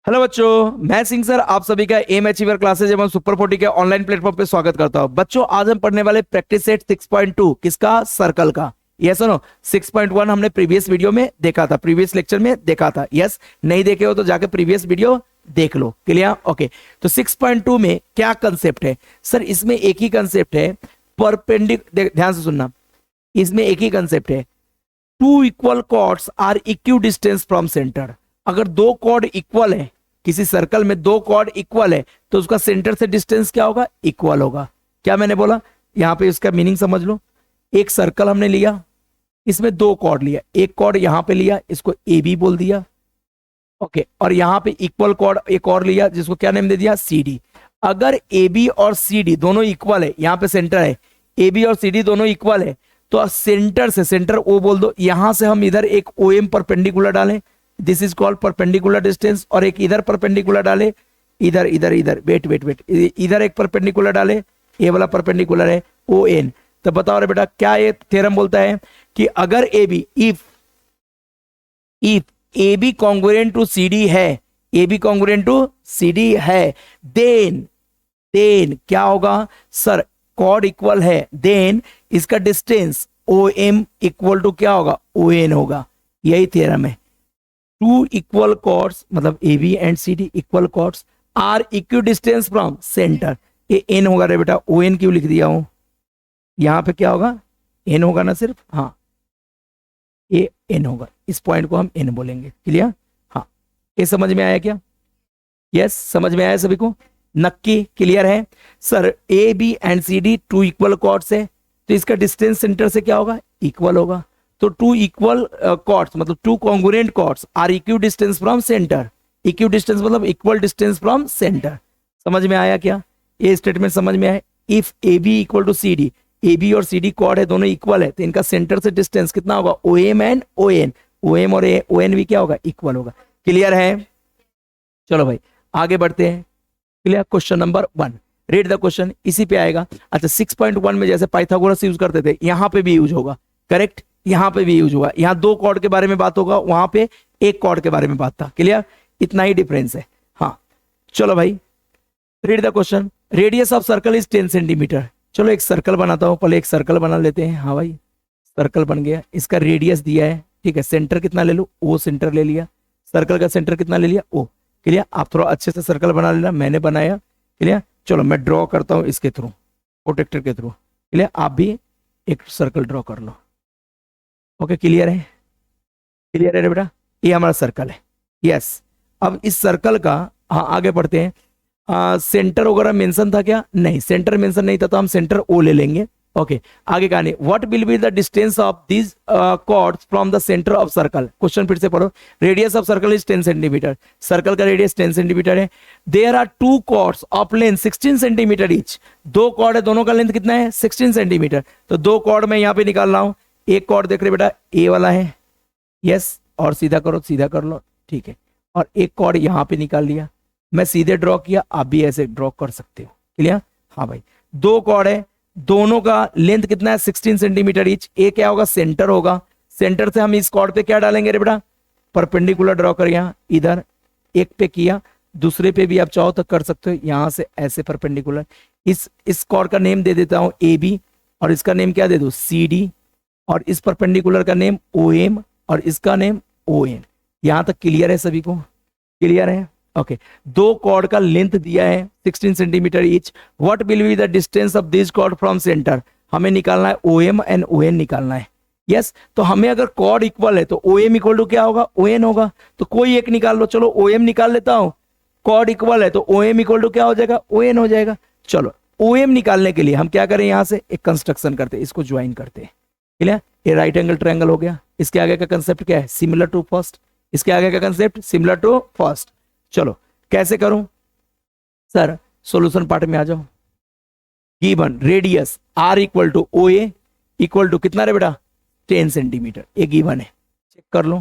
Hello बच्चों, मैं Singh sir आप सभी का एम अचीवर क्लासेज एवं सुपर 40 के ऑनलाइन प्लेटफॉर्म पे स्वागत करता हूं। बच्चों, आज हम पढ़ने वाले प्रैक्टिस सेट 6.2 किसका? सर्कल का। यस नो 6.1 हमने प्रीवियस वीडियो में देखा था, प्रीवियस लेक्चर में देखा था। यस, नहीं देखे हो तो जाके प्रीवियस वीडियो देख लो। क्लियर? ओके। तो 6.2 में क्या कंसेप्ट है सर? इसमें एक ही कंसेप्ट है, ध्यान से सुनना, इसमें एक ही कंसेप्ट है, two equal chords are equi distance from centre. अगर दो कॉर्ड इक्वल है, किसी सर्कल में दो कॉर्ड इक्वल है, तो उसका सेंटर से डिस्टेंस क्या होगा? इक्वल होगा। क्या मैंने बोला? यहां पे इसका मीनिंग समझ लो। एक सर्कल हमने लिया, इसमें दो कॉर्ड लिया, एक कॉर्ड यहां पे लिया, इसको ए बी बोल दिया। ओके, और यहां पे इक्वल कॉर्ड एक और लिया, जिसको क्या नेम दे दिया? C D. अगर ए बी और सी डी दोनों इक्वल है, यहां पे सेंटर है, ए बी और सी डी दोनों इक्वल है, तो सेंटर से, सेंटर ओ बोल दो, यहां से हम इधर एक ओ एम परपेंडिकुलर डालें, this is called perpendicular distance, और एक इधर परपेंडिकुलर डाले, इधर इधर इधर, वेट वेट वेट, इधर एक परपेंडिकुलर डाले, ये वाला परपेंडिकुलर है ओ एन। तो बताओ रे बेटा, क्या ये थ्योरम बोलता है कि अगर A B, if A B congruent to C D है, A B congruent to C D है, देन क्या होगा सर? कॉर्ड इक्वल है, देन इसका distance O M equal to क्या होगा? ओ एन होगा। यही थ्योरम है। टू इक्वल कॉर्ड्स मतलब A B and C D equal chords are equi distance from centre. ये एन होगा रे बेटा, ओ एन क्यों लिख दिया हूं? यहां पे क्या होगा? एन होगा ना सिर्फ, हाँ ये एन होगा, इस पॉइंट को हम एन बोलेंगे। क्लियर? हाँ, ये समझ में आया क्या? यस, समझ में आया सभी को? नक्की क्लियर है sir? A B and C D two equal chords है, तो इसका डिस्टेंस सेंटर से क्या होगा? इक्वल होगा। तो टू इक्वल कॉर्ड्स मतलब two congruent chords are equi distance from centre. Equi distance मतलब इक्वल डिस्टेंस फ्रॉम सेंटर। समझ में आया क्या? ये स्टेटमेंट समझ में आया? If A B equal to C D, A B और सी डी कॉर्ड है, दोनों इक्वल है, तो इनका सेंटर से डिस्टेंस कितना होगा? O M and O N. O M और ओ एन भी क्या होगा? इक्वल होगा। क्लियर है? चलो भाई आगे बढ़ते हैं। Clear? Question number 1, read the question, इसी पे आएगा। अच्छा, 6.1 में जैसे पाइथागोरस यूज करते थे, यहां पे भी यूज होगा। करेक्ट? यहां पे भी यूज होगा। यहां दो कॉर्ड के बारे में बात होगा, वहां पे एक कॉर्ड के बारे में बात था। क्लियर? इतना ही डिफरेंस है। हाँ चलो भाई, read the question. Radius of circle is 10 centimetre. चलो एक सर्कल बनाता हूं, पहले एक सर्कल बना लेते हैं। हाँ भाई, सर्कल बन गया, इसका रेडियस दिया है। ठीक है, सेंटर कितना ले लो? ओ सेंटर ले लिया। सर्कल का सेंटर कितना ले लिया? ओ। क्लियर? आप थोड़ा अच्छे से सर्कल बना लेना, मैंने बनाया। क्लियर? चलो मैं ड्रॉ करता हूं इसके थ्रू, प्रोटेक्टर के थ्रू। क्लियर? आप भी एक सर्कल ड्रॉ कर लो। ओके, क्लियर है? क्लियर है बेटा? ये हमारा सर्कल है। यस, अब इस सर्कल का, हाँ आगे बढ़ते हैं। सेंटर वगैरह मेंशन था क्या? नहीं, सेंटर मेंशन नहीं था, तो हम सेंटर ओ ले लेंगे। ओके, आगे कहानी, what will be the distance of this chords from the centre of circle. Question फिर से पढ़ो। Radius of circle is 10 centimetre. Circle का रेडियस 10 सेंटीमीटर है। There are two chords of length 16 centimetre each. दो chord है, दोनों का length कितना है? 16 सेंटीमीटर। तो दो कॉर्ड मैं यहां पे निकाल रहा हूं। एक कॉर्ड देख रहे बेटा, ए वाला है। यस, और सीधा करो, सीधा कर लो। ठीक है, और एक कॉर्ड यहां पे निकाल लिया। मैं सीधे ड्रॉ किया, आप भी ऐसे ड्रॉ कर सकते हो। क्लियर? हाँ भाई, दो कॉर्ड है, दोनों का लेंथ कितना है? 16 सेंटीमीटर ईच। ए क्या होगा? सेंटर होगा। सेंटर से हम इस कॉर्ड पे क्या डालेंगे रे बेटा? परपेंडिकुलर ड्रॉ कर, यहां इधर एक पे किया, दूसरे पे भी आप चाहो तो कर सकते हो, यहां से ऐसे परपेंडिकुलर। इस कॉर्ड का नेम दे देता हूं ए बी, और इसका नेम क्या दे दो? सी डी, और इस परपेंडिकुलर का नेम ओ एम, और इसका नेम ओ एन। यहां तक क्लियर है सभी को? क्लियर है? ओके, दो कॉर्ड का लेंथ दिया है 16 centimetre each. What will be the distance of this chord from centre. हमें निकालना है O M and O N निकालना है। यस, तो हमें अगर कॉर्ड इक्वल है तो ओ एम इक्वल टू क्या होगा? ओ एन होगा। तो कोई एक निकाल लो। चलो ओ एम निकाल लेता हूं। कॉर्ड इक्वल है तो ओ एम इक्वल टू क्या हो जाएगा? ओ एन हो जाएगा। चलो ओ एम निकालने के लिए हम क्या करें? यहां से एक कंस्ट्रक्शन करते हैं, इसको ज्वाइन करते हैं। क्लियर? ये राइट एंगल ट्रायंगल हो गया। इसके आगे का कंसेप्ट क्या है? Similar to first. इसके आगे का कंसेप्ट सिमिलर टू फर्स्ट। चलो कैसे करूं सर? सॉल्यूशन पार्ट में आ जाओ। Given radius R equal to O A equal to कितना रे बेटा? 10 सेंटीमीटर। ये गिवन है, चेक कर लो,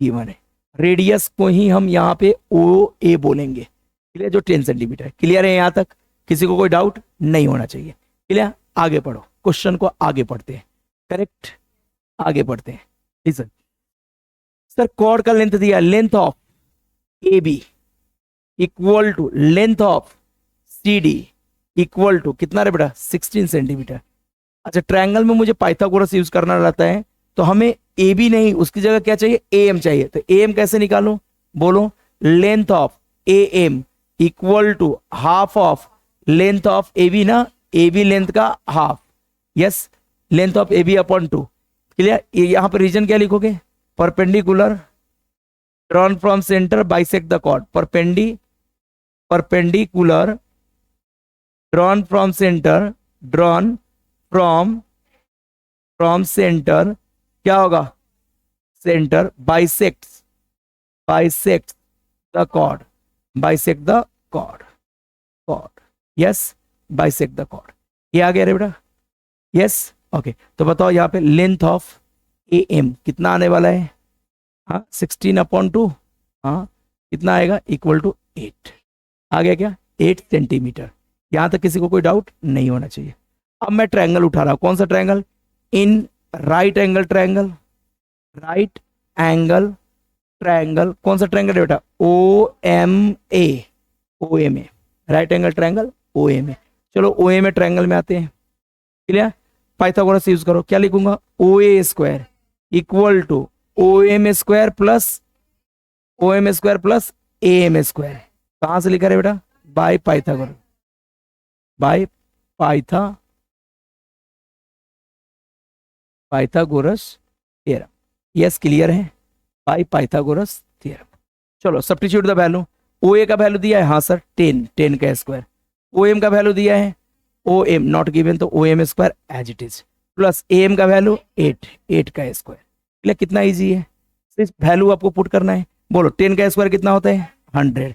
गिवन है। रेडियस को ही हम यहां पे ओ ए बोलेंगे। क्लियर? जो 10 सेंटीमीटर है। क्लियर है? यहां तक किसी को कोई डाउट नहीं होना चाहिए। क्लियर? आगे पढ़ो, क्वेश्चन को आगे पढ़ते हैं। करेक्ट? आगे पढ़ते हैं। लिसन सर, कॉर्ड का लेंथ दिया, length of A B equal to length of C D equal to कितना रे बेटा 16 सेंटीमीटर। अच्छा ट्रायंगल में मुझे पाइथागोरस यूज करना रहता है, तो हमें ए बी नहीं, उसकी जगह क्या चाहिए, ए एम चाहिए। तो ए एम कैसे निकालूं, बोलो, length of A M equal to half of length of A B ना, ए बी लेंथ का half, yes, length of A B upon 2। Clear. यहां पर रीजन क्या लिखोगे, perpendicular drawn from centre bisect the chord, perpendicular drawn from centre, drawn from centre, क्या होगा, centre bisects the chord, bisect the chord, yes, bisect the chord. ये आ गया रे बेटा, यस, ओके। तो बताओ यहाँ पे लेंथ ऑफ ए एम कितना आने वाला है, हाँ 16/2, हाँ कितना आएगा, इक्वल टू 8। आ गया क्या, 8 सेंटीमीटर। यहां तक किसी को कोई डाउट नहीं होना चाहिए। अब मैं ट्रायंगल उठा रहा हूं, कौन सा triangle, in right angle triangle, right angle triangle, कौन सा ट्रायंगल है बेटा, O M A, right angle triangle O M A. चलो ओ एम ए ट्रायंगल में आते हैं। क्लियर। पाइथागोरस यूज करो, क्या लिखूंगा, O A square equal to O M square plus A M square. कहां से लिखा है बेटा, by Pythagoras, by Pythagoras theorem. Yes clear है, बाय पाइथागोरस थ्योरम। चलो substitute the value, O A का वैल्यू दिया है, हाँ सर 10 का स्क्वायर, ओ एम का वैल्यू दिया है, ओ एम नॉट गिवन, तो O M square as it is, plus A M का वैल्यू 8 का स्क्वायर। कितना इजी है, सिर्फ वैल्यू आपको पुट करना है। बोलो 10 का स्क्वायर कितना होता है 100,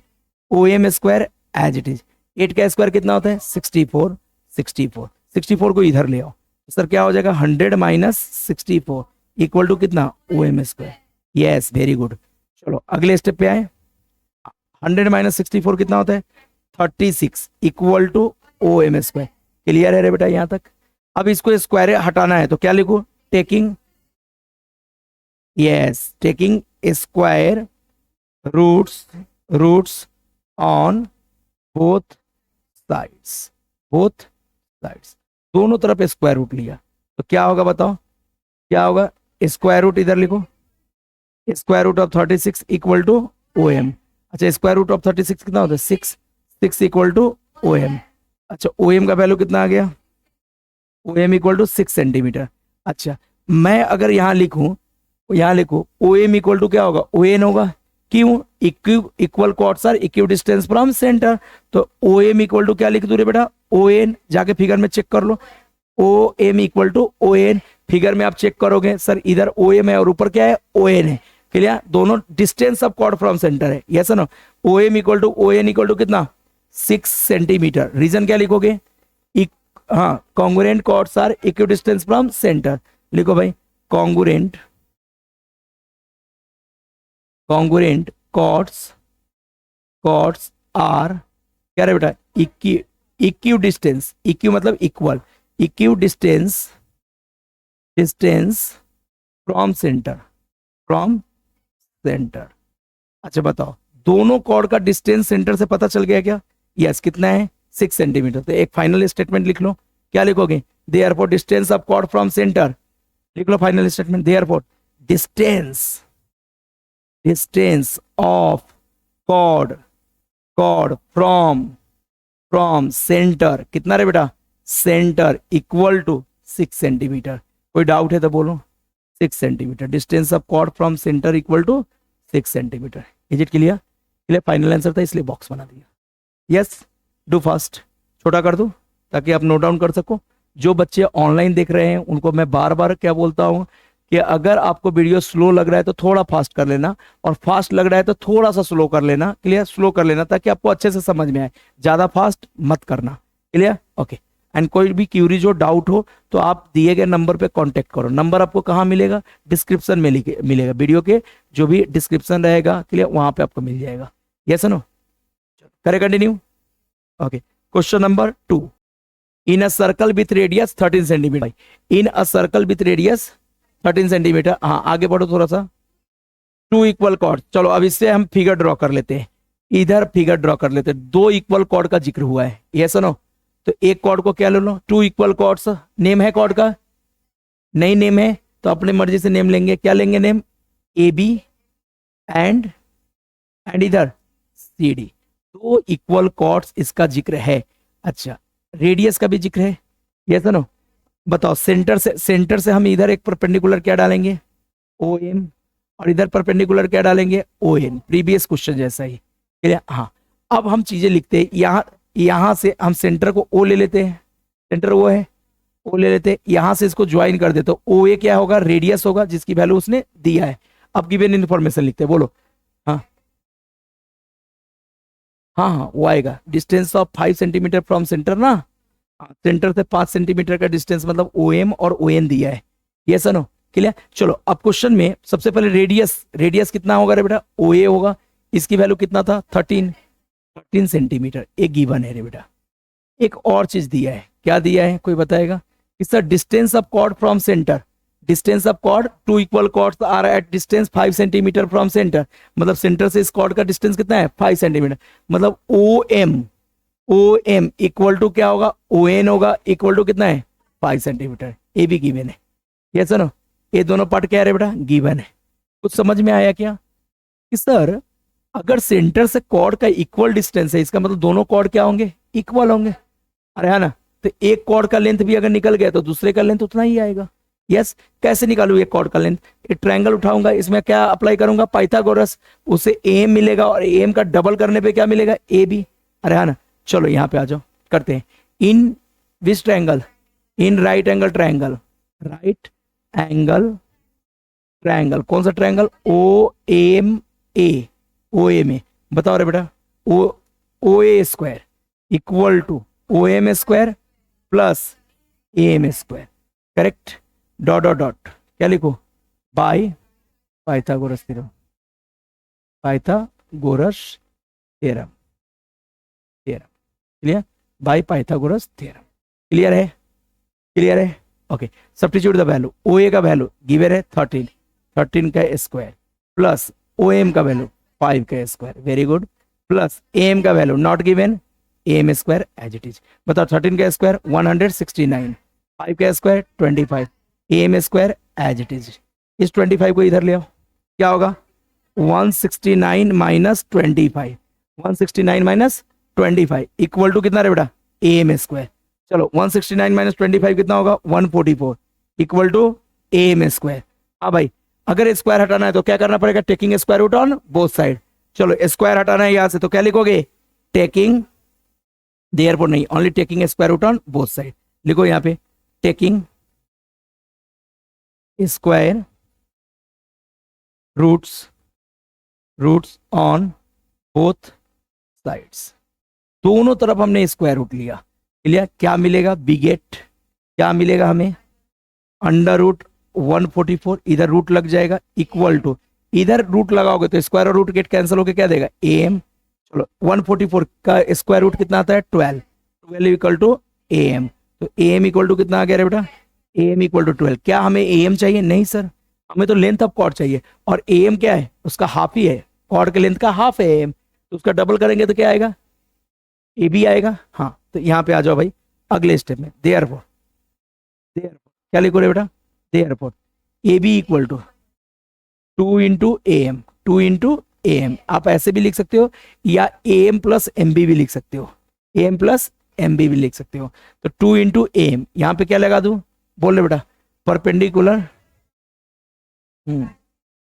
O M square as it is, 8 का स्क्वायर कितना होता है 64 को इधर ले आओ, सर क्या हो जाएगा 100 माइनस 64 इक्वल टू कितना, O M square. Yes very good. चलो अगले स्टेप पे आए, 100 माइनस 64 कितना होता है 36 equal to O M square. Clear है रे बेटा यहां तक। अब इसको स्क्वायर हटाना है तो क्या लिखो, taking square roots on both sides, दोनों तरफ स्क्वायर रूट लिया तो क्या होगा बताओ, क्या होगा, स्क्वायर रूट इधर लिखो, square root of 36 equal to O M. अच्छा स्क्वायर रूट ऑफ 36 कितना होता है 6 इक्वल टू ओ एम। अच्छा ओ एम का वैल्यू कितना आ गया, O M equal to 6 centimetre. अच्छा मैं अगर यहाँ लिखूं ओ एम इक्वल टू क्या होगा, ओ एन होगा, क्यों, equal chords are equidistance from centre, तो ओ एम इक्वल टू क्या लिख दूं रे बेटा, ओ एन, जाके फिगर में चेक कर लो, O M equal to O N, figure में आप चेक करोगे सर इधर ओ एम है और ऊपर क्या है ओ एन है। क्लियर, दोनों distance of chord from centre है, yes no, O M equal to O N equal to कितना 6 सेंटीमीटर। रीजन क्या लिखोगे, हाँ congruent chords are equidistance from centre, लिखो भाई कॉन्ग्रुएंट कॉर्ड्स आर क्या है बेटा, इक्व डिस्टेंस, इक्व मतलब इक्वल, इक्व डिस्टेंस फ्रॉम सेंटर। अच्छा बताओ दोनों कॉर्ड का डिस्टेंस सेंटर से पता चल गया क्या, यस कितना है 6 सेंटीमीटर। तो एक फाइनल स्टेटमेंट लिख लो, क्या लिखोगे, therefore distance of chord from centre, लिख लो final statement, therefore distance of chord from centre कितना रे बेटा, सेंटर इक्वल टू 6 सेंटीमीटर। कोई डाउट है तो बोलो, 6 centimetre, distance of chord from centre equal to 6 centimetre. Is it clear, final answer था इसलिए बॉक्स बना दिया। यस डू फास्ट, छोटा कर दो ताकि आप नोट डाउन कर सको। जो बच्चे ऑनलाइन देख रहे हैं उनको मैं बार बार क्या बोलता हूँ कि अगर आपको वीडियो स्लो लग रहा है तो थोड़ा फास्ट कर लेना, और फास्ट लग रहा है तो थोड़ा सा स्लो कर लेना। क्लियर, स्लो कर लेना ताकि आपको अच्छे से समझ में आए, ज्यादा फास्ट मत करना। Clear, okay. एंड कोई भी क्यूरी जो डाउट हो तो आप दिए गए नंबर पे कांटेक्ट करो। नंबर आपको कहाँ मिलेगा, डिस्क्रिप्शन में मिलेगा, वीडियो के जो भी डिस्क्रिप्शन रहेगा क्लियर वहां पे आपको मिल जाएगा। यस नो, करें continue. Okay, question number 2, in a circle with radius 13 centimetre, in a circle with radius 13 centimetre. हाँ आगे बढ़ो थोड़ा सा, 2 इक्वल कॉर्ड। चलो अब इससे हम फिगर ड्रॉ कर लेते हैं। इधर फिगर ड्रॉ कर लेते, दो इक्वल कॉर्ड का जिक्र हुआ है, ये सुनो। तो एक कॉर्ड को क्या ले लो, टू इक्वल कॉर्ड्स, नेम है कॉर्ड का, नहीं नेम है तो अपने मर्जी से नेम लेंगे, क्या लेंगे नेम, ए बी एंड इधर सी डी, दो इक्वल कॉर्ड्स इसका जिक्र है। अच्छा, रेडियस का भी जिक्र है, ये सुनो। बताओ, सेंटर से हम इधर एक परपेंडिकुलर क्या डालेंगे, ओ एम, और इधर परपेंडिकुलर क्या डालेंगे, ओ एन, प्रीवियस क्वेश्चन जैसा ही। हाँ, अब हम चीजें लिखते हैं, यहां से हम सेंटर को ओ ले लेते हैं, सेंटर वो है, ओ ले लेते हैं, यहां से इसको ज्वाइन कर देते, ओ ए क्या होगा, रेडियस होगा जिसकी वैल्यू उसने दिया है। अब गिवन इन्फॉर्मेशन लिखते हैं, बोलो। हाँ हाँ हाँ, वो आएगा, distance of 5 centimetre from centre ना, सेंटर से 5 सेंटीमीटर का डिस्टेंस, मतलब ओ एम और ओ एन दिया है, ये सनो क्लियर। चलो अब क्वेश्चन में सबसे पहले रेडियस कितना होगा रे बेटा, ओ ए होगा, इसकी वैल्यू कितना था, 13 सेंटीमीटर, एक गिवन है रे बेटा। एक और चीज दिया है, क्या दिया है, कोई बताएगा, इसका distance of chord from centre, distance of chord, two equal chords are at distance 5 centimetre from centre, मतलब सेंटर से इस कॉर्ड का डिस्टेंस कितना है, 5 सेंटीमीटर, मतलब ओ एम इक्वल टू क्या होगा, ओ एन होगा, इक्वल टू कितना है, 5 सेंटीमीटर, ए भी गिवन है, ये सुनो, ये दोनों पार्ट क्या है बेटा, गिवन है। कुछ समझ में आया क्या, कि सर अगर सेंटर से कॉर्ड का इक्वल डिस्टेंस है, इसका मतलब दोनों कॉर्ड क्या होंगे, इक्वल होंगे, अरे है ना। तो एक कॉर्ड का लेंथ भी अगर निकल गया तो दूसरे का लेंथ उतना ही आएगा। यस, कैसे निकालू एक कॉर्ड का लेंथ, एक ट्रायंगल उठाऊंगा, इसमें क्या अप्लाई करूंगा, पाइथागोरस, उसे एम मिलेगा, और एम का डबल करने पे क्या मिलेगा, ए बी, अरे है ना। चलो यहाँ पे आ जाओ, करते हैं, in which triangle, in right angle triangle, right angle triangle, कौन सा triangle, O M A, O M A, बताओ रे बेटा, O A square equal to O M square plus A M square, correct, dot dot dot, क्या लिखो, by Pythagoras theorem, Pythagoras theorem, clear, by Pythagoras theorem, clear है, clear है, okay. Substitute the value, O A का value given है 13 का square, plus O M का value 5 का square, very good, plus A M का value not given, A M square as it is, बताओ 13 का स्क्वायर 169, 5 का square 25, A M square as it is, इस 25 को इधर ले आओ, क्या होगा, 169 माइनस 25, 169 माइनस 25 इक्वल टू कितना रे बेटा, ए एम स्क्वायर, चलो 169 माइनस 25 कितना होगा, 144 equal to A M square. हाँ भाई, अगर स्क्वायर हटाना है तो क्या करना पड़ेगा, taking square root on both side, चलो स्क्वायर हटाना है यहां से तो क्या लिखोगे, टेकिंग, देयरफॉर नहीं, only taking square root on both side, लिखो यहाँ पे taking square roots on both sides, दोनों तरफ हमने स्क्वायर रूट लिया, क्लियर, क्या मिलेगा, बिगेट, क्या मिलेगा हमें, अंडर रूट 144, इधर रूट लग जाएगा, इक्वल टू, इधर रूट लगाओगे तो स्क्वायर और रूट गेट कैंसिल होकर क्या देगा, ए एम, चलो 144 का स्क्वायर रूट कितना आता है, 12 इक्वल टू ए एम, तो ए एम इक्वल टू कितना आ गया रे बेटा, ए एम इक्वल टू 12, क्या हमें ए एम चाहिए, नहीं सर, हमें तो लेंथ ऑफ कॉर्ड चाहिए, और ए एम क्या है, उसका हाफ ही है, कॉर्ड के लेंथ का हाफ है ए एम, तो उसका डबल करेंगे तो क्या आएगा, ए बी आएगा। हाँ, तो यहाँ पे आ जाओ भाई अगले स्टेप में, देयरफॉर क्या लिखो रे बेटा, therefore A B equal to 2 into A M, 2 into A M, आप ऐसे भी लिख सकते हो, या A M plus M B भी लिख सकते हो, A M plus M B भी लिख सकते हो, तो 2 इंटू ए एम, यहाँ पे क्या लगा दूं, बोल रहे बेटा, perpendicular,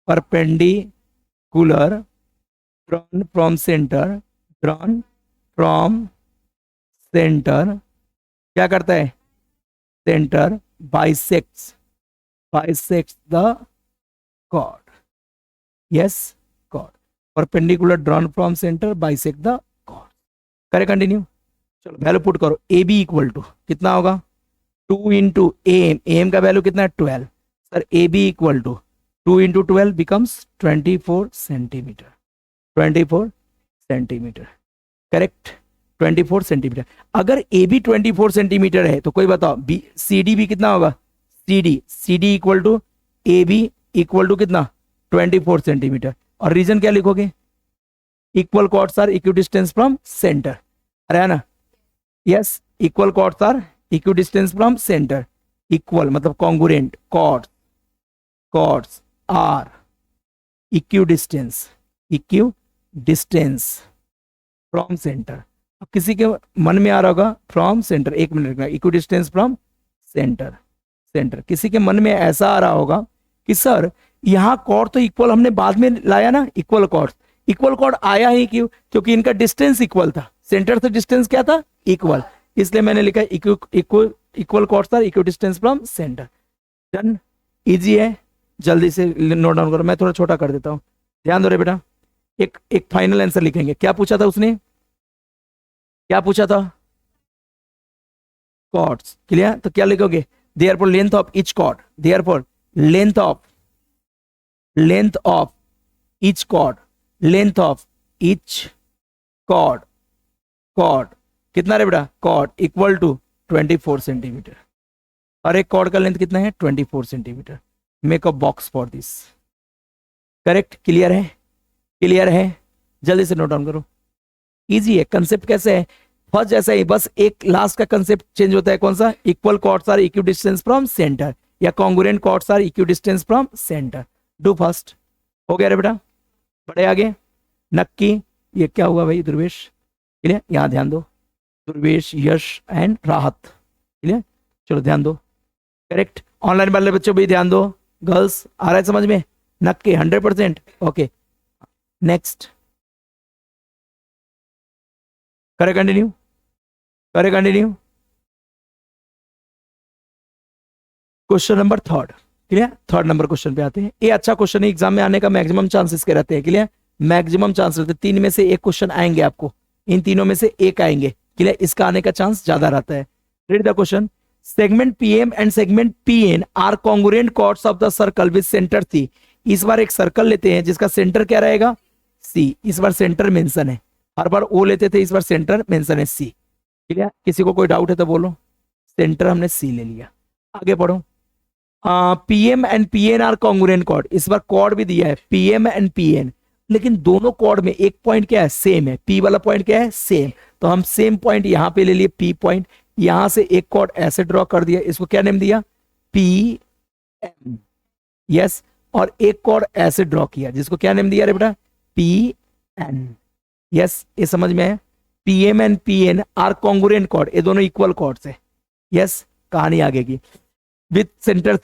perpendicular drawn from centre, drawn from centre, क्या करता है, centre bisects the chord, yes chord, perpendicular drawn from centre bisect the chord, करें कंटिन्यू, चलो वैल्यू पुट करो, ए बी इक्वल टू कितना होगा, 2 इंटू ए एम का value कितना है 12, sir A B equal to 2 into 12 becomes 24 centimetre, 24 centimetre, correct, 24 centimetre. अगर A B 24 centimetre है तो कोई बताओ बी सी डी भी कितना होगा, C D equal to A B equal to कितना 24 सेंटीमीटर, और रीजन क्या लिखोगे, equal chords are equidistance from centre, अरे है ना, yes, equal chords are equidistance from centre, equal मतलब congruent, chords are equidistance from centre. अब किसी के मन में आ रहा होगा फ्रॉम सेंटर, एक मिनट रखना, इक्विडिस्टेंस फ्रॉम सेंटर, किसी के मन में ऐसा आ रहा होगा कि सर यहाँ कॉर्ड तो इक्वल हमने बाद में लाया ना, इक्वल कॉर्ड आया ही क्यों, क्योंकि इनका डिस्टेंस इक्वल था, सेंटर से डिस्टेंस क्या था, इक्वल, इसलिए मैंने लिखा equal chords are equal distance from centre. Done, easy है, जल्दी से नोट डाउन करो, मैं थोड़ा छोटा कर देता हूँ, ध्यान दो रे बेटा। एक फाइनल आंसर लिखेंगे, क्या पूछा था उसने, क्या पूछा था, कॉर्ड्स, क्लियर, तो क्या लिखोगे, therefore length of each chord, therefore length of each chord, length of each chord कितना रे बेटा, कॉर्ड इक्वल टू 24 सेंटीमीटर, और एक कॉर्ड का लेंथ कितना है, 24 centimetre. Make a box for this, correct, clear है, जल्दी से नोट डाउन करो, इजी है, कंसेप्ट कैसे है, फर्स्ट जैसा ही, बस एक लास्ट का कंसेप्ट चेंज होता है, कौन सा, equal chords are equidistance from centre या congruent chords are equidistance from centre. Do first, हो गया रे बेटा, बढ़े आगे, नक्की, ये क्या हुआ भाई ध्रुवेश, क्लियर, यहाँ ध्यान दो, ध्रुवेश, यश एंड राहत, क्लियर, चलो ध्यान दो, करेक्ट, ऑनलाइन वाले बच्चों भी ध्यान दो, गर्ल्स आ रहा है समझ में, नक्की 100%, ओके, नेक्स्ट, करे continue, question number third, clear, third number question पे आते हैं, ये अच्छा क्वेश्चन है, एग्जाम में आने का मैक्सिमम चांसेस के रहते हैं, क्लियर, मैक्सिमम चांस रहते हैं, 3 में से एक क्वेश्चन आएंगे आपको, इन तीनों में से एक आएंगे, क्लियर, इसका आने का चांस ज्यादा रहता है। Read the question, segment PM and segment PN are congruent chords of the circle with centre C. इस बार एक सर्कल लेते हैं जिसका सेंटर क्या रहेगा, सी, इस बार सेंटर मेंशन है, हर बार ओ लेते थे, इस बार सेंटर मेंशन है सी, क्लियर, किसी को कोई डाउट है तो बोलो, सेंटर हमने सी ले लिया, आगे पढ़ो, PM and PN are congruent chord, इस बार कॉर्ड भी दिया है पीएम एंड पीएन, लेकिन दोनों कॉर्ड में एक पॉइंट क्या है, सेम है, पी वाला पॉइंट क्या है, सेम, तो हम सेम पॉइंट यहां पे ले लिए, पी पॉइंट, यहां से एक कॉर्ड ऐसे ड्रॉ कर दिया, इसको क्या नेम दिया, पी एम, यस, और एक कॉर्ड ऐसे ड्रॉ किया जिसको क्या नेम दिया रे बेटा, पी एन, यस, ये समझ में है, PM and PN are congruent chord, ये दोनों इक्वल कॉर्ड्स है, यस, कहानी आगे की, विथ सेंटर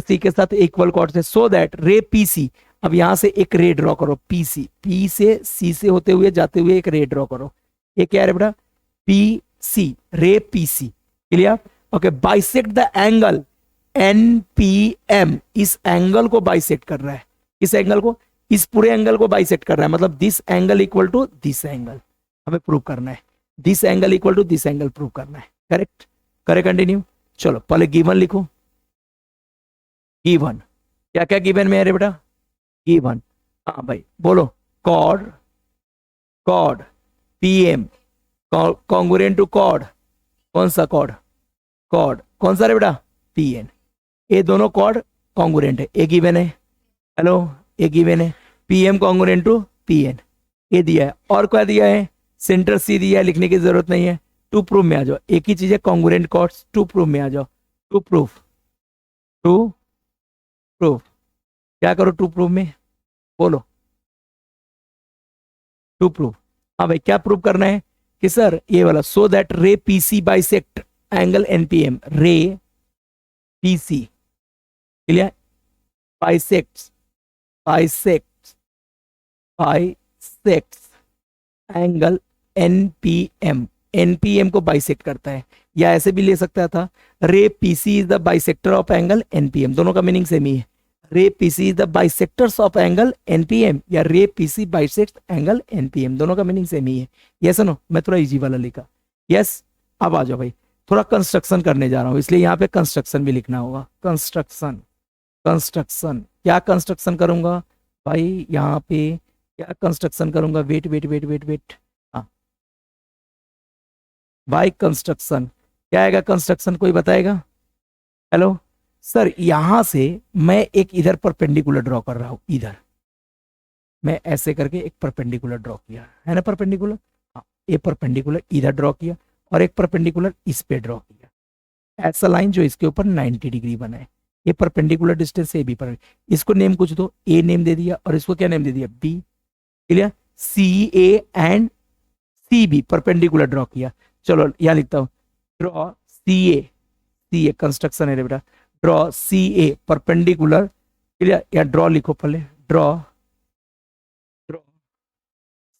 सी के साथ इक्वल कॉर्ड्स है, सो दैट रे पीसी, अब यहां से एक रे ड्रॉ करो, पीसी, पी से सी से होते हुए जाते हुए एक रे ड्रॉ करो, ये क्या है बेटा, पी सी, रे PC, clear, okay, bisect the angle NPM, इस एंगल को बाइसेक्ट कर रहा है, इस एंगल को, इस पूरे एंगल को बाइसेक्ट कर रहा है, मतलब this angle equal to this angle हमें प्रूव करना है, this angle equal to this angle prove करना है, करेक्ट, करे कंटिन्यू, चलो पहले गिवन लिखो, गिवन क्या क्या गिवन में है रे बेटा, गिवन, हाँ भाई बोलो, chord PM congruent to chord, कौन सा कॉर्ड कौन सा रे बेटा, पीएन, ये दोनों कॉर्ड कॉन्ग्रुएंट है, ए गिवन है, हेलो, ए गिवन है, पीएम कॉन्ग्रुएंट टू पीएन, ये दिया है, और क्या दिया है, सेंटर सी दिया है, लिखने की जरूरत नहीं है, टू प्रूफ में आ जाओ, एक ही चीज है, कॉन्ग्रुएंट कॉर्ड्स, टू प्रूफ में आ जाओ, टू प्रूफ क्या करो, टू प्रूफ में बोलो, टू प्रूफ, हाँ भाई क्या प्रूफ करना है कि सर ये वाला, सो दैट रे पीसी बाइसेक्ट एंगल एनपीएम, रे PC, clear, bisects angle NPM, NPM को बाइसेक्ट करता है, या ऐसे भी ले सकता था, रे PC is the bisector of angle NPM, दोनों का मीनिंग सेम ही है, रे PC is the bisectors of angle NPM, या रे पीसी बाइसेक्ट एंगल एनपीएम, दोनों का मीनिंग सेम ही है, यस नो, मैं थोड़ा इजी वाला लिखा, यस, अब आ जाओ भाई, थोड़ा कंस्ट्रक्शन करने जा रहा हूं, इसलिए यहाँ पे कंस्ट्रक्शन भी लिखना होगा, कंस्ट्रक्शन, क्या कंस्ट्रक्शन करूंगा भाई, यहाँ पे क्या कंस्ट्रक्शन करूंगा, वेट, हाँ भाई, कंस्ट्रक्शन क्या आएगा, कंस्ट्रक्शन कोई बताएगा, हेलो सर, यहां से मैं एक इधर परपेंडिकुलर ड्रॉ कर रहा हूं, इधर मैं ऐसे करके एक परपेंडिकुलर ड्रॉ किया है ना, परपेंडिकुलर, हाँ ये परपेंडिकुलर इधर ड्रॉ किया और एक परपेंडिकुलर इस पे ड्रॉ किया, ऐसा लाइन जो इसके ऊपर 90 डिग्री बनाए, ये परपेंडिकुलर डिस्टेंस ए बी पर, इसको नेम कुछ दो, ए नेम दे दिया और इसको क्या नेम दे दिया, B, clear, C A and C B perpendicular draw किया। चलो यहाँ लिखता हूँ, ड्रॉ सी ए कंस्ट्रक्शन है रे बेटा, draw C A perpendicular, clear, या ड्रॉ लिखो पहले, draw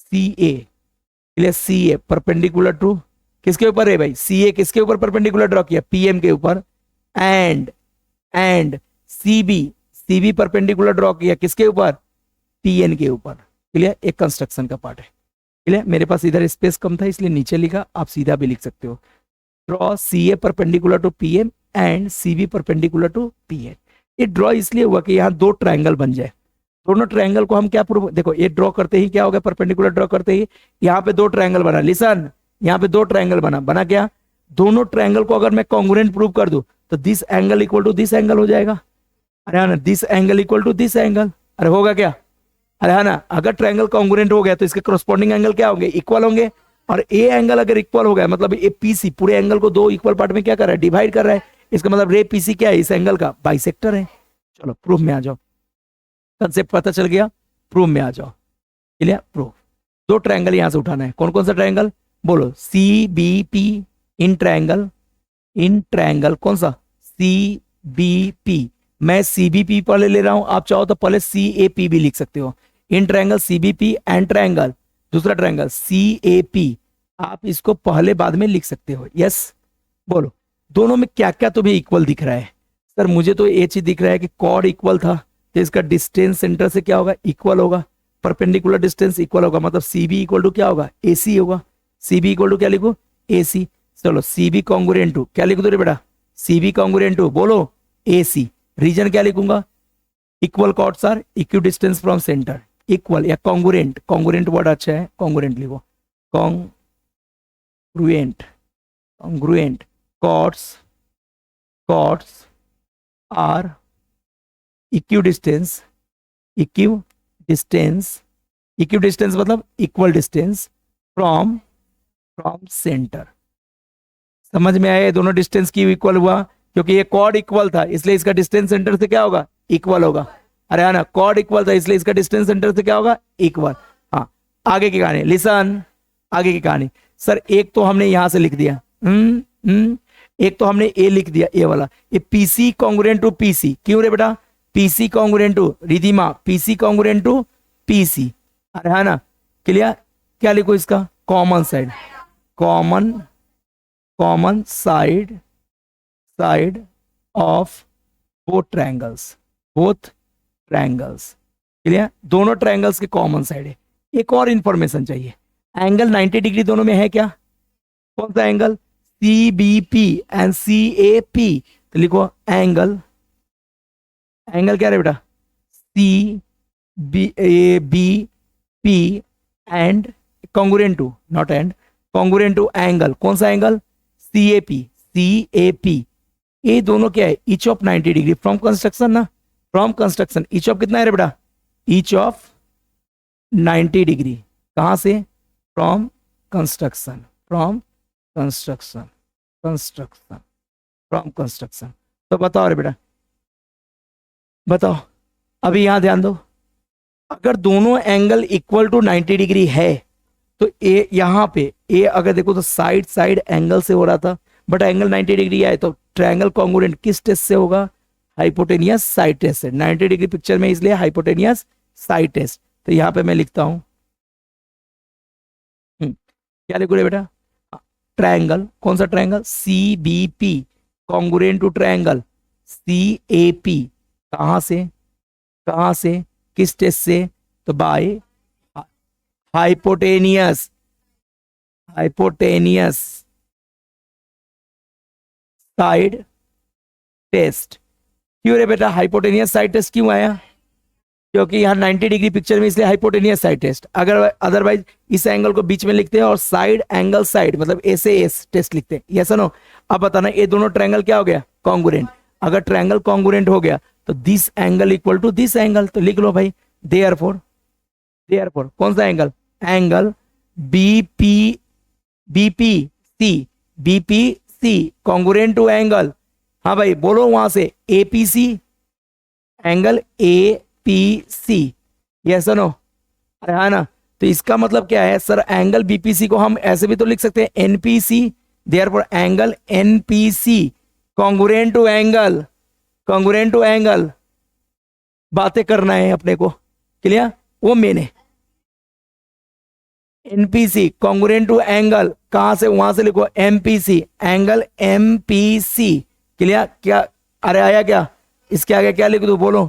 C A, clear, C A perpendicular to किसके ऊपर है भाई, सी ए किसके ऊपर परपेंडिकुलर ड्रॉ किया, पीएम के ऊपर, and C B perpendicular draw किया किसके ऊपर, पीएन के ऊपर, क्लियर, एक कंस्ट्रक्शन का पार्ट है, क्लियर। मेरे पास इधर स्पेस कम था इसलिए नीचे लिखा, आप सीधा भी लिख सकते हो, draw C A perpendicular to PM and C B perpendicular to PN. ये ड्रॉ इसलिए हुआ कि यहाँ दो ट्रायंगल बन जाए, दोनों ट्रायंगल को हम क्या प्रूव, देखो ये ड्रॉ करते ही क्या हो गया, परपेंडिकुलर ड्रॉ करते ही यहाँ पे दो ट्रायंगल बना, लिसन, यहाँ पे दो ट्रायंगल बना क्या, दोनों ट्रायंगल को अगर मैं कॉन्ग्रुएंट प्रूव कर दूं तो this angle equal to this angle हो जाएगा, अरे हाँ ना, this angle equal to this angle, अरे होगा क्या, अरे है ना, अगर ट्रायंगल कॉन्ग्रुएंट हो गया तो इसके करस्पॉन्डिंग एंगल क्या होंगे, इक्वल होंगे, और ए एंगल अगर इक्वल हो गया मतलब ए पीसी पूरे एंगल को दो इक्वल पार्ट में क्या कर रहा है, डिवाइड कर रहा है, इसका मतलब रे पीसी क्या है, इस एंगल का बाइसेक्टर है। चलो प्रूफ में आ जाओ, कंसेप्ट पता चल गया, प्रूफ में आ जाओ, क्लियर, प्रूफ। दो ट्रायंगल यहां से उठाना है, कौन कौन सा ट्रायंगल बोलो, C B P, in triangle कौन सा, सी बी पी, मैं सी बी पी पहले ले रहा हूं, आप चाहो तो पहले सी ए पी भी लिख सकते हो, in triangle C B P and triangle, दूसरा ट्रायंगल सी ए पी, आप इसको पहले बाद में लिख सकते हो, यस बोलो, दोनों में क्या क्या तुम्हें इक्वल दिख रहा है, सर मुझे तो ये चीज दिख रहा है कि कॉर्ड इक्वल था तो इसका डिस्टेंस सेंटर से क्या होगा, इक्वल होगा, परपेंडिकुलर डिस्टेंस इक्वल होगा, मतलब सी बी इक्वल टू क्या होगा, ए सी होगा, सी बी इक्वल टू क्या लिखो, ए सी, चलो सी बी कॉन्ग्रुएंट टू क्या लिख दो रे बेटा, सी बी कॉन्ग्रुएंट टू बोलो ए सी, रीजन क्या लिखूंगा, equal chords are equi distance from centre, equal या कॉन्ग्रुएंट, कॉन्ग्रुएंट वर्ड अच्छा है, कॉन्ग्रुएंट लिखो, congruent chords are equi distance मतलब इक्वल डिस्टेंस फ्रॉम सेंटर, समझ में आया, दोनों डिस्टेंस की इक्वल हुआ क्योंकि ये कॉर्ड इक्वल था इसलिए इसका डिस्टेंस सेंटर से क्या होगा, इक्वल होगा, अरे है ना, कॉर्ड इक्वल था इसलिए इसका डिस्टेंस सेंटर से क्या होगा, इक्वल। हाँ आगे की कहानी, लिसन, आगे की कहानी, सर एक तो हमने यहां से लिख दिया, एक तो हमने ए लिख दिया, ए वाला, ये पीसी कॉन्ग्रुएंट टू पीसी, क्यों रे बेटा, PC congruent to Ridhima, PC congruent to PC, अरे है ना, क्लियर, क्या लिखो इसका, common side, common side of both triangles, clear, दोनों ट्रायंगल्स के कॉमन साइड है। एक और इंफॉर्मेशन चाहिए, एंगल 90 डिग्री दोनों में है क्या, कौन सा angle, C B P and C A P, तो लिखो एंगल क्या है बेटा, C B P and congruent to, not and, congruent to angle, कौन सा एंगल, सी ए पी, ये दोनों क्या है, each of 90 degree from construction ना, फ्रॉम कंस्ट्रक्शन ईच ऑफ कितना है रे बेटा, ईच ऑफ 90 डिग्री, कहां से, फ्रॉम कंस्ट्रक्शन, तो बताओ रे बेटा, बताओ, अभी यहां ध्यान दो, अगर दोनों एंगल इक्वल टू 90 डिग्री है तो ए यहां पे ए अगर देखो तो साइड एंगल से हो रहा था, बट एंगल 90 डिग्री आए तो ट्रायंगल कॉन्ग्रुएंट किस टेस्ट से होगा, हाइपोटेनियस साइड टेस्ट से, 90 डिग्री पिक्चर में इसलिए हाइपोटेनियस साइड टेस्ट, तो यहां पे मैं लिखता हूं, क्या लिखो रे बेटा, ट्रायंगल, कौन सा triangle, C B P congruent to triangle C A P, कहां से किस टेस्ट से, तो बाय हाइपोटेनियस साइड टेस्ट, क्यों रे बेटा, हाइपोटेनियस साइड टेस्ट क्यों आया, क्योंकि यहाँ 90 डिग्री पिक्चर में इसलिए हाइपोटेनियस साइड टेस्ट, अगर अदरवाइज इस एंगल को बीच में लिखते हैं और साइड एंगल साइड मतलब ए से एस टेस्ट लिखते हैं, यस नो। अब बताना ये दोनों ट्रायंगल क्या हो गया, कॉन्ग्रुएंट, अगर ट्रायंगल कॉन्ग्रुएंट हो गया तो this angle equal to this angle, तो लिख लो भाई, देयरफॉर देयरफॉर कौन सा angle, angle BP BPC congruent to angle, हाँ भाई बोलो वहां से, एपीसी, एंगल एपीसी, यस और नो, अरे हाँ ना। तो इसका मतलब क्या है सर, एंगल बीपीसी को हम ऐसे भी तो लिख सकते हैं NPC, therefore angle NPC congruent to angle, congruent to angle, बातें करना है अपने को, क्लियर, वो मैंने एनपीसी कॉन्ग्रुएंट टू एंगल, कहां से, वहां से लिखो एमपीसी, एंगल एमपीसी, क्लियर, क्या, अरे आया क्या, इसके आगे क्या लिख दूं, बोलो,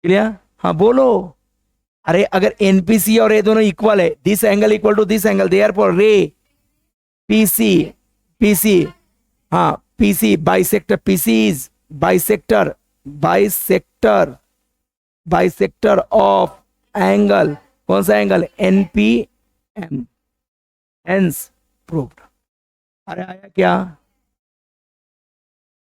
क्लियर, हाँ बोलो, अरे अगर एनपीसी और ये दोनों इक्वल है, this angle equal to this angle, therefore रे पीसी, पीसी, हाँ PC bisector, PC is bisector, bisector, bisector of angle, कौन सा एंगल, एनपीएम, हेंस प्रूव्ड, अरे आया क्या,